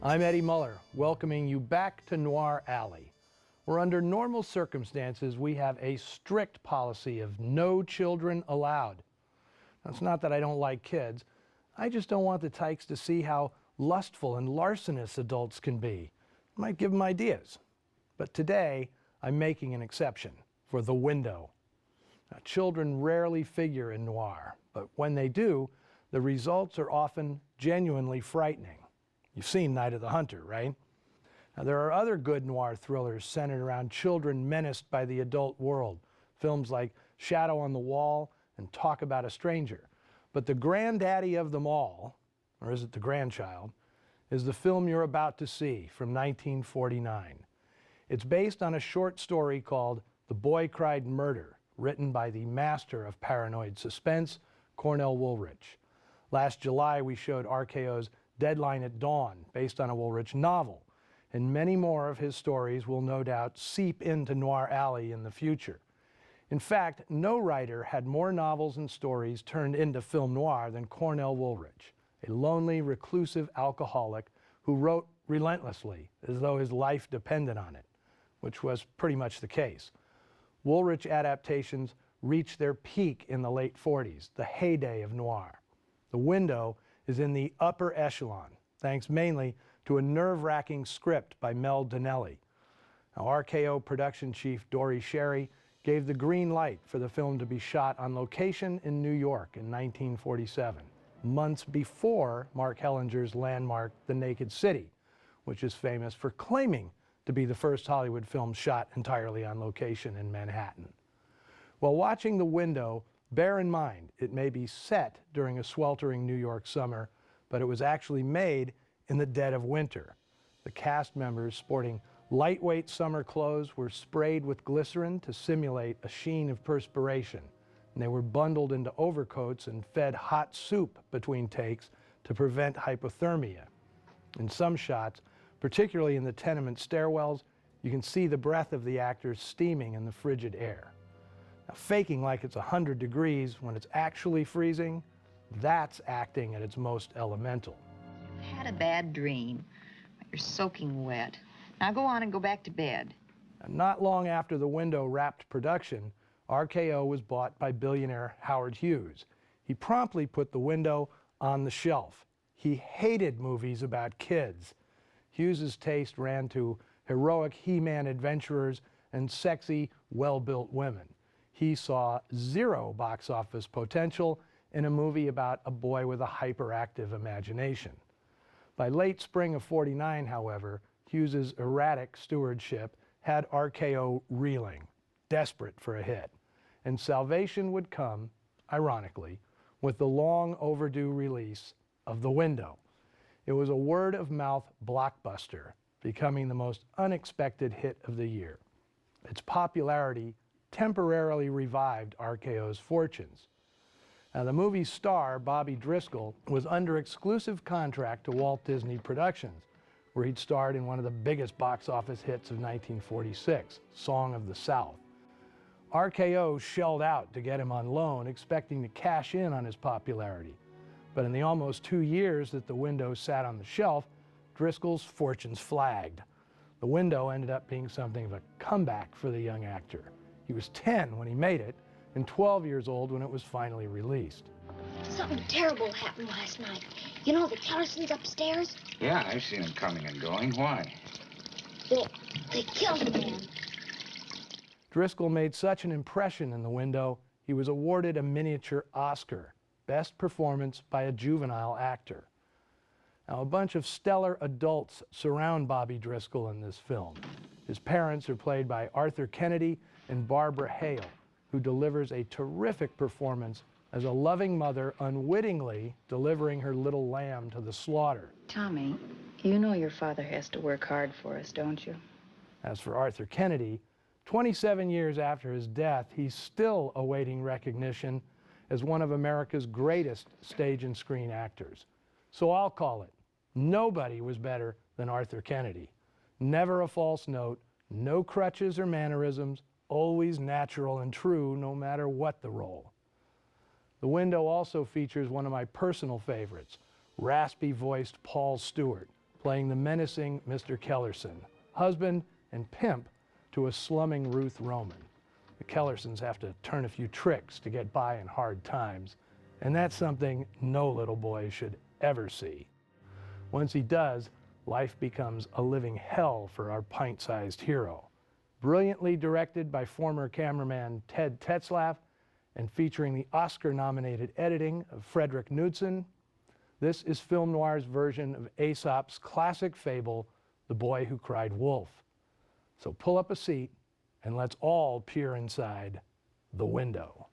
I'm Eddie Muller, welcoming you back to Noir Alley, where under normal circumstances we have a strict policy of no children allowed. Now, it's not that I don't like kids, I just don't want the tykes to see how lustful and larcenous adults can be. I might give them ideas. But today, I'm making an exception for The Window. Now, children rarely figure in noir, but when they do, the results are often genuinely frightening. You've seen Night of the Hunter, right? Now, there are other good noir thrillers centered around children menaced by the adult world, films like Shadow on the Wall and Talk About a Stranger. But the granddaddy of them all, or is it the grandchild, is the film you're about to see from 1949. It's based on a short story called The Boy Cried Murder, written by the master of paranoid suspense, Cornell Woolrich. Last July, we showed RKO's Deadline at Dawn, based on a Woolrich novel, and many more of his stories will no doubt seep into Noir Alley in the future. In fact, no writer had more novels and stories turned into film noir than Cornell Woolrich, a lonely, reclusive alcoholic who wrote relentlessly as though his life depended on it, which was pretty much the case. Woolrich adaptations reached their peak in the late 40s, the heyday of noir. The Window is in the upper echelon, thanks mainly to a nerve-wracking script by Mel Donnelly. Now, RKO production chief Dory Sherry gave the green light for the film to be shot on location in New York in 1947, months before Mark Hellinger's landmark The Naked City, which is famous for claiming to be the first Hollywood film shot entirely on location in Manhattan. While watching The Window, bear in mind it may be set during a sweltering New York summer, but it was actually made in the dead of winter. The cast members, sporting lightweight summer clothes, were sprayed with glycerin to simulate a sheen of perspiration, and they were bundled into overcoats and fed hot soup between takes to prevent hypothermia. In some shots, particularly in the tenement stairwells, you can see the breath of the actors steaming in the frigid air. Now, faking like it's 100 degrees when it's actually freezing, that's acting at its most elemental. You've had a bad dream. You're soaking wet. Now go on and go back to bed. Now, not long after The Window wrapped production, RKO was bought by billionaire Howard Hughes. He promptly put The Window on the shelf. He hated movies about kids. Hughes's taste ran to heroic He-Man adventurers and sexy, well-built women. He saw zero box office potential in a movie about a boy with a hyperactive imagination. By late spring of '49, however, Hughes's erratic stewardship had RKO reeling, desperate for a hit. And salvation would come, ironically, with the long overdue release of The Window. It was a word-of-mouth blockbuster, becoming the most unexpected hit of the year. Its popularity temporarily revived RKO's fortunes. Now, the movie's star, Bobby Driscoll, was under exclusive contract to Walt Disney Productions, where he'd starred in one of the biggest box office hits of 1946, Song of the South. RKO shelled out to get him on loan, expecting to cash in on his popularity. But in the almost 2 years that The Window sat on the shelf, Driscoll's fortunes flagged. The Window ended up being something of a comeback for the young actor. He was 10 when he made it, and 12 years old when it was finally released. Something terrible happened last night. You know the Kellersons upstairs? Yeah, I've seen them coming and going. Why? They killed a man. Driscoll made such an impression in The Window, he was awarded a miniature Oscar, Best Performance by a Juvenile Actor. Now, a bunch of stellar adults surround Bobby Driscoll in this film. His parents are played by Arthur Kennedy and Barbara Hale, who delivers a terrific performance as a loving mother unwittingly delivering her little lamb to the slaughter. Tommy, you know your father has to work hard for us, don't you? As for Arthur Kennedy, 27 years after his death, he's still awaiting recognition as one of America's greatest stage and screen actors. So I'll call it, nobody was better than Arthur Kennedy. Never a false note, no crutches or mannerisms, always natural and true no matter what the role. The Window also features one of my personal favorites, raspy-voiced Paul Stewart, playing the menacing Mr. Kellerson, husband and pimp to a slumming Ruth Roman. The Kellersons have to turn a few tricks to get by in hard times, and that's something no little boy should ever see. Once he does, life becomes a living hell for our pint-sized hero. Brilliantly directed by former cameraman Ted Tetzlaff and featuring the Oscar-nominated editing of Frederick Knudsen, this is Film Noir's version of Aesop's classic fable, The Boy Who Cried Wolf. So pull up a seat and let's all peer inside the window.